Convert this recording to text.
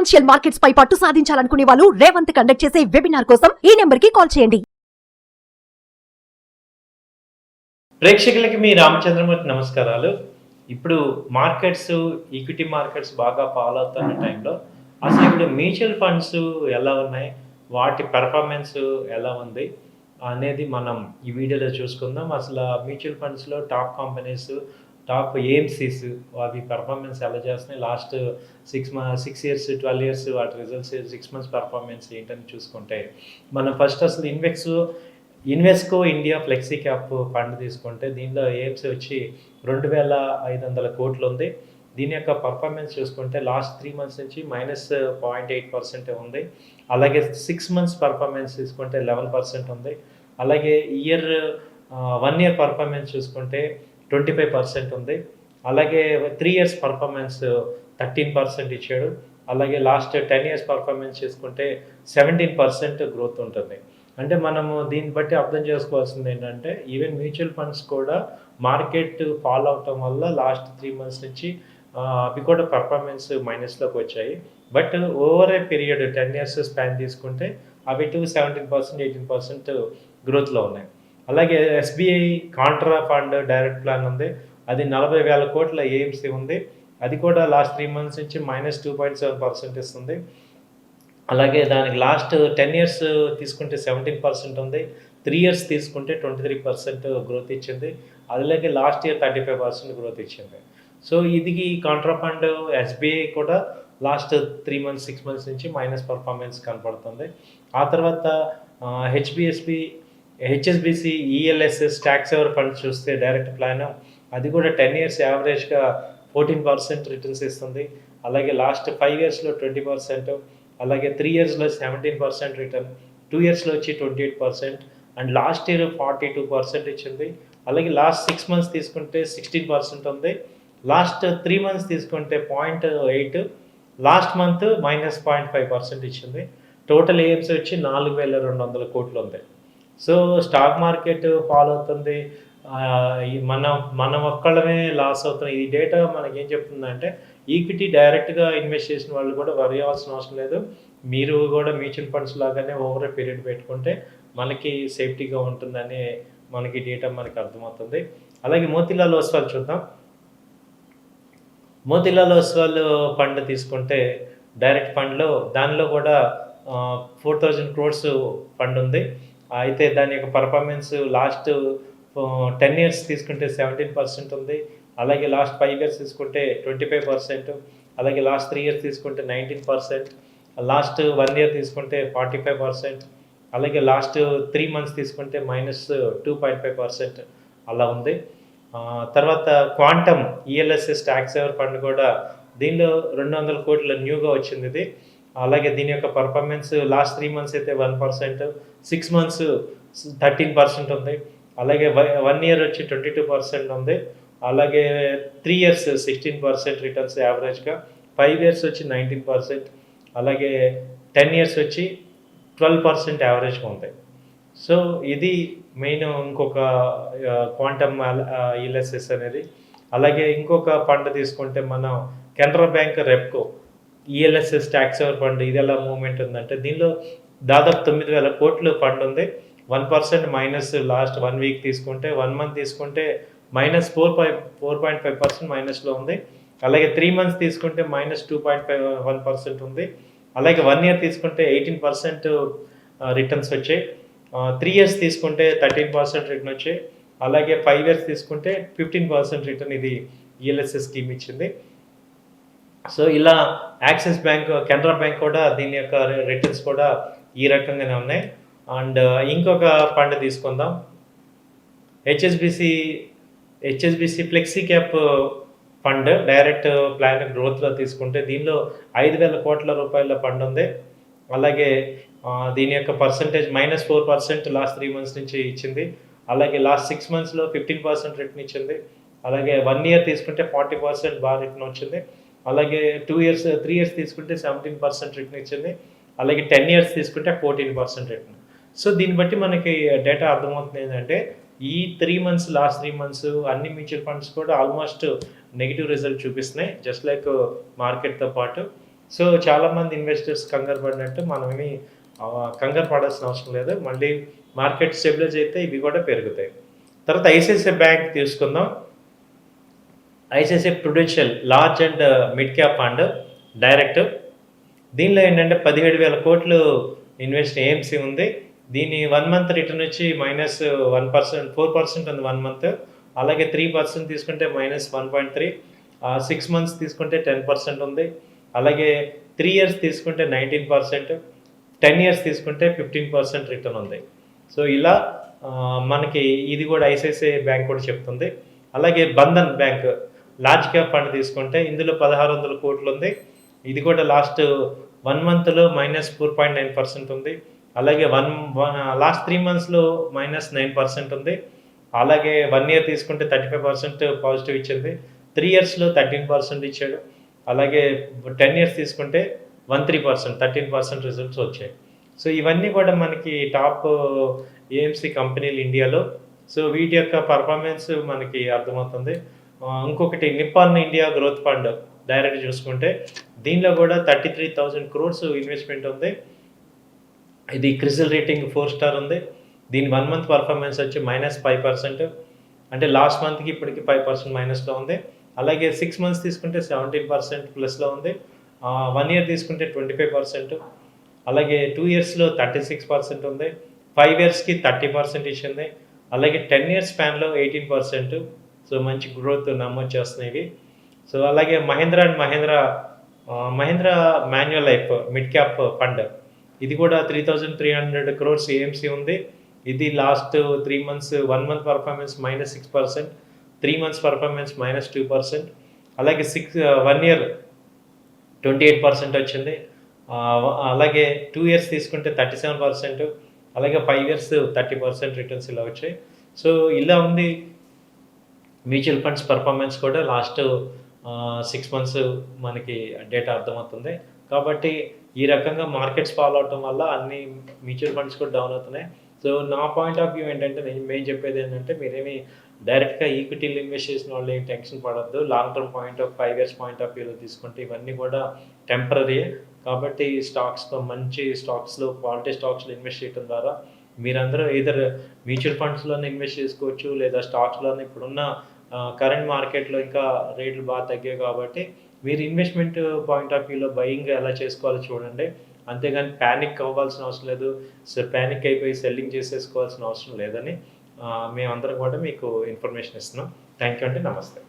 Financial markets పై పట్టు సాధించాలనుకునే వాళ్ళు Revanth conduct చేసే వెబినార్ కోసం ఈ నెంబర్ కి కాల్ చేయండి. ప్రేక్షకులకి మీ రామచంద్రమూర్తి నమస్కారాలు. ఇప్పుడు మార్కెట్స్, ఈక్విటీ మార్కెట్స్ బాగా ఫాలో అవుతున్న టైంలో అసలు ఇప్పుడు మ్యూచువల్ ఫండ్స్ ఎలా ఉన్నాయి, వాటి పెర్ఫార్మెన్స్ ఎలా ఉంది అనేది మనం ఈ వీడియోలో చూసుకుందాం. అసలు మ్యూచువల్ ఫండ్స్లో టాప్ కంపెనీస్, టాప్ ఏఎంసీస్ అవి పెర్ఫార్మెన్స్ ఎలా చేస్తున్నాయి, లాస్ట్ 6 ఇయర్స్ 12 ఇయర్స్ వాటి రిజల్ట్స్ 6 మంత్స్ పెర్ఫార్మెన్స్ ఏంటని చూసుకుంటే మనం ఫస్ట్ అసలు Invesco India flexi cap fund తీసుకుంటే దీనిలో ఏఎంసీ వచ్చి 2,500 కోట్లు ఉంది. దీని యొక్క పర్ఫార్మెన్స్ చూసుకుంటే లాస్ట్ 3 మంత్స్ నుంచి -0.8% ఉంది. అలాగే 6 మంత్స్ పర్ఫార్మెన్స్ తీసుకుంటే 11% ఉంది. అలాగే 1 ఇయర్ పర్ఫార్మెన్స్ చూసుకుంటే 25% ఉంది. అలాగే 3 ఇయర్స్ పర్ఫార్మెన్స్ 13% ఇచ్చాడు. అలాగే లాస్ట్ 10 ఇయర్స్ పర్ఫార్మెన్స్ చూసుకుంటే 17% గ్రోత్ ఉంటుంది. అంటే మనము దీన్ని బట్టి అర్థం చేసుకోవాల్సింది ఏంటంటే ఈవెన్ మ్యూచువల్ ఫండ్స్ కూడా మార్కెట్ ఫాలో అవటం వల్ల లాస్ట్ 3 మంత్స్ నుంచి అవి కూడా పర్ఫార్మెన్స్ మైనస్లోకి వచ్చాయి. But over a period 10 years span తీసుకుంటే అవి 17%, 18% గ్రోత్లో ఉన్నాయి. అలాగే SBI Contra fund direct plan ఉంది. అది 40,000 కోట్ల ఏఎంసీ ఉంది. అది కూడా లాస్ట్ 3 మంత్స్ నుంచి -2.7% ఇస్తుంది. అలాగే దానికి లాస్ట్ 10 ఇయర్స్ తీసుకుంటే 17% ఉంది. 3 ఇయర్స్ తీసుకుంటే 23% గ్రోత్ ఇచ్చింది. అలాగే లాస్ట్ ఇయర్ 35% గ్రోత్ ఇచ్చింది. సో ఇది కాంట్రా ఫండ్ ఎస్బీఐ కూడా లాస్ట్ 3 మంత్స్ 6 మంత్స్ నుంచి మైనస్ పర్ఫార్మెన్స్ కనపడుతుంది. ఆ తర్వాత HSBC ELSS tax ever fund చూస్తే డైరెక్ట్ ప్లాన్ అది కూడా 10 ఇయర్స్ యావరేజ్గా 14% రిటర్న్స్ ఇస్తుంది. అలాగే లాస్ట్ 5 ఇయర్స్లో 20%, అలాగే 3 ఇయర్స్లో 17% రిటర్న్, 2 ఇయర్స్లో వచ్చి 28% అండ్ లాస్ట్ ఇయర్ 42% ఇచ్చింది. అలాగే లాస్ట్ 6 మంత్స్ తీసుకుంటే 16% ఉంది. లాస్ట్ 3 మంత్స్ తీసుకుంటే 0.8, లాస్ట్ మంత్ -0.5% ఇచ్చింది. టోటల్ ఏఎంసీ వచ్చి 4,200 కోట్లు ఉంది. సో స్టాక్ మార్కెట్ ఫాలో అవుతుంది, మనం ఒక్కళ్ళమే లాస్ అవుతున్నాం. ఈ డేటా మనకి ఏం చెప్తుందంటే ఈక్విటీ డైరెక్ట్గా ఇన్వెస్ట్ చేసిన వాళ్ళు కూడా వరి అవ్వాల్సిన అవసరం లేదు. మీరు కూడా మ్యూచువల్ ఫండ్స్ లాగానే ఓవర్ ఏ పీరియడ్ పెట్టుకుంటే మనకి సేఫ్టీగా ఉంటుందని మనకి డేటా మనకి అర్థమవుతుంది. అలాగే మోతీలాల్ ఓస్వాల్ చూద్దాం. మోతీలాల్ ఓస్వాల్ ఫండ్ తీసుకుంటే డైరెక్ట్ ఫండ్లో దానిలో కూడా 4,000 crores ఫండ్ ఉంది. అయితే దాని యొక్క పర్ఫార్మెన్స్ లాస్ట్ 10 ఇయర్స్ తీసుకుంటే 17% ఉంది. అలాగే లాస్ట్ 5 ఇయర్స్ తీసుకుంటే 25%, అలాగే లాస్ట్ 3 ఇయర్స్ తీసుకుంటే 19%, లాస్ట్ 1 ఇయర్ తీసుకుంటే 45%, అలాగే లాస్ట్ 3 మంత్స్ తీసుకుంటే -2.5% అలా ఉంది. తర్వాత quantum ELSS tax ever fund కూడా దీనిలో 200 కోట్ల న్యూగా వచ్చింది ఇది. అలాగే దీని యొక్క పర్ఫార్మెన్స్ లాస్ట్ 3 మంత్స్ అయితే 1%, 6 మంత్స్ 13% ఉంది. అలాగే 1 ఇయర్ వచ్చి 22% ఉంది. అలాగే 3 ఇయర్స్ 16% రిటర్న్స్ యావరేజ్గా, 5 ఇయర్స్ వచ్చి 19%, అలాగే 10 ఇయర్స్ వచ్చి 12% యావరేజ్గా ఉంది. సో ఇది మెయిన్ ఇంకొక క్వాంటమ్ ఈఎల్ఎస్ఎస్ అనేది. అలాగే ఇంకొక ఫండ్ తీసుకుంటే మనం Canara bank Repco ELSS tax ever fund ఇది ఎలా మూవ్మెంట్ ఉందంటే దీనిలో దాదాపు 9,000 కోట్లు ఫండ్ ఉంది. 1% మైనస్ లాస్ట్ 1 వీక్ తీసుకుంటే, 1 మంత్ తీసుకుంటే -4.5% మైనస్లో ఉంది. అలాగే 3 మంత్స్ తీసుకుంటే -2.51% ఉంది. అలాగే 1 ఇయర్ తీసుకుంటే 18% రిటర్న్స్ వచ్చాయి. 3 ఇయర్స్ తీసుకుంటే 13% రిటర్న్ వచ్చాయి. అలాగే 5 ఇయర్స్ తీసుకుంటే 15% రిటర్న్ ఇది ఈఎల్ఎస్ఎస్ స్కీమ్ ఇచ్చింది. సో ఇలా యాక్సిస్ బ్యాంక్, కెనరా బ్యాంక్ కూడా దీని యొక్క రిటర్న్స్ కూడా ఈ రకంగానే ఉన్నాయి. అండ్ ఇంకొక ఫండ్ తీసుకుందాం, HSBC flexi cap fund direct plan గ్రోత్లో తీసుకుంటే దీనిలో 5,000 కోట్ల రూపాయల ఫండ్ ఉంది. అలాగే దీని యొక్క పర్సంటేజ్ -4% లాస్ట్ 3 మంత్స్ నుంచి ఇచ్చింది. అలాగే లాస్ట్ 6 మంత్స్లో 15% రిటర్న్ ఇచ్చింది. అలాగే 1 ఇయర్ తీసుకుంటే 40% బాగా రిటర్న్ వచ్చింది. అలాగే 3 ఇయర్స్ తీసుకుంటే 17% రిటర్న్ ఇచ్చింది. అలాగే 10 ఇయర్స్ తీసుకుంటే 14% రిటర్న్. సో దీన్ని బట్టి మనకి డేటా అర్థమవుతుంది ఏంటంటే ఈ 3 మంత్స్ లాస్ట్ 3 మంత్స్ అన్ని మ్యూచువల్ ఫండ్స్ కూడా ఆల్మోస్ట్ నెగిటివ్ రిజల్ట్ చూపిస్తున్నాయి, జస్ట్ లైక్ మార్కెట్తో పాటు. సో చాలామంది ఇన్వెస్టర్స్ కంగారు పడినట్టు మనమేమి కంగారు పడాల్సిన అవసరం లేదు. మళ్ళీ మార్కెట్ స్టెబిలైజ్ అయితే ఇవి కూడా పెరుగుతాయి. తర్వాత ఐసిఐసిఐ బ్యాంక్ తీసుకుందాం. ICICI Prudential large and mid cap fund direct. దీనిలో ఏంటంటే 17,000 కోట్లు ఇన్వెస్ట్ ఏఎంసీ ఉంది. దీని 1 మంత్ రిటర్న్ వచ్చి -1%, 4% ఉంది 1 మంత్. అలాగే 3% తీసుకుంటే -1.3, 6 మంత్స్ తీసుకుంటే 10% ఉంది. అలాగే 3 ఇయర్స్ తీసుకుంటే 19%, 10 ఇయర్స్ తీసుకుంటే 15% రిటర్న్ ఉంది. సో ఇలా మనకి ఇది కూడా ఐసిఐసిఐ బ్యాంక్ కూడా చెప్తుంది. అలాగే Bandhan bank large cap fund తీసుకుంటే ఇందులో 1,600 కోట్లు ఉంది. ఇది కూడా లాస్ట్ 1 మంత్లో -4.9% ఉంది. అలాగే లాస్ట్ 3 మంత్స్లో -9% ఉంది. అలాగే 1 ఇయర్ తీసుకుంటే 35% పాజిటివ్ ఇచ్చింది. 3 ఇయర్స్లో 13% ఇచ్చాడు. అలాగే 10 ఇయర్స్ తీసుకుంటే 13% రిజల్ట్స్ వచ్చాయి. సో ఇవన్నీ కూడా మనకి టాప్ ఏఎంసీ కంపెనీలు ఇండియాలో. సో వీటి యొక్క పర్ఫార్మెన్స్ మనకి అర్థమవుతుంది. ఇంకొకటి Nippon India growth fund direct చూసుకుంటే దీనిలో కూడా 33,000 crores ఇన్వెస్ట్మెంట్ ఉంది. ఇది క్రిసిల్ రేటింగ్ 4 స్టార్ ఉంది. దీని 1 మంత్ పర్ఫార్మెన్స్ వచ్చి -5%, అంటే లాస్ట్ మంత్కి ఇప్పటికి 5% మైనస్లో ఉంది. అలాగే 6 మంత్స్ తీసుకుంటే 17% ప్లస్లో ఉంది. 1 ఇయర్ తీసుకుంటే 25%, అలాగే 2 ఇయర్స్లో 36% ఉంది. 5 ఇయర్స్కి 30% ఇచ్చింది. అలాగే 10 ఇయర్స్ స్పాన్లో 18%. సో మంచి గ్రోత్ నమోదు చేస్తున్నాయి. సో అలాగే Mahindra and Mahindra manual life mid cap fund, ఇది కూడా 3,300 crores ఏఎంసీ ఉంది. ఇది last 3 months 1 month performance -6%, 3 months performance -2%, అలాగే 1 ఇయర్ 28% వచ్చింది. అలాగే 2 ఇయర్స్ తీసుకుంటే 37%, అలాగే 5 ఇయర్స్ 30% రిటర్న్స్ ఇలా వచ్చాయి. సో ఇలా ఉంది మ్యూచువల్ ఫండ్స్ పర్ఫార్మెన్స్ కూడా లాస్ట్ 6 మంత్స్ మనకి డేటా అర్థమవుతుంది. కాబట్టి ఈ రకంగా మార్కెట్స్ ఫాలో అవటం వల్ల అన్ని మ్యూచువల్ ఫండ్స్ కూడా డౌన్ అవుతున్నాయి. సో నా పాయింట్ ఆఫ్ వ్యూ ఏంటంటే మేము చెప్పేది ఏంటంటే మీరేమి డైరెక్ట్గా ఈక్విటీలు ఇన్వెస్ట్ చేసిన వాళ్ళు ఏం టెన్షన్ పడద్దు. Long term 5 years point of వ్యూలో తీసుకుంటే ఇవన్నీ కూడా టెంపరరీ. కాబట్టి స్టాక్స్లో మంచి స్టాక్స్లో క్వాలిటీ స్టాక్స్లో ఇన్వెస్ట్ చేయడం ద్వారా మీరందరూ either మ్యూచువల్ ఫండ్స్లోనే ఇన్వెస్ట్ చేసుకోవచ్చు, లేదా స్టాక్స్లోనే. ఇప్పుడున్న కరెంట్ మార్కెట్లో ఇంకా రేట్లు బాగా తగ్గాయి కాబట్టి మీరు ఇన్వెస్ట్మెంట్ పాయింట్ ఆఫ్ వ్యూలో బయింగ్ ఎలా చేసుకోవాలో చూడండి. అంతేగాని ప్యానిక్ అవ్వాల్సిన అవసరం లేదు. ప్యానిక్ అయిపోయి సెల్లింగ్ చేసేసుకోవాల్సిన అవసరం లేదని మేమందరం కూడా మీకు ఇన్ఫర్మేషన్ ఇస్తున్నాం. థ్యాంక్ యూ అండి. నమస్తే.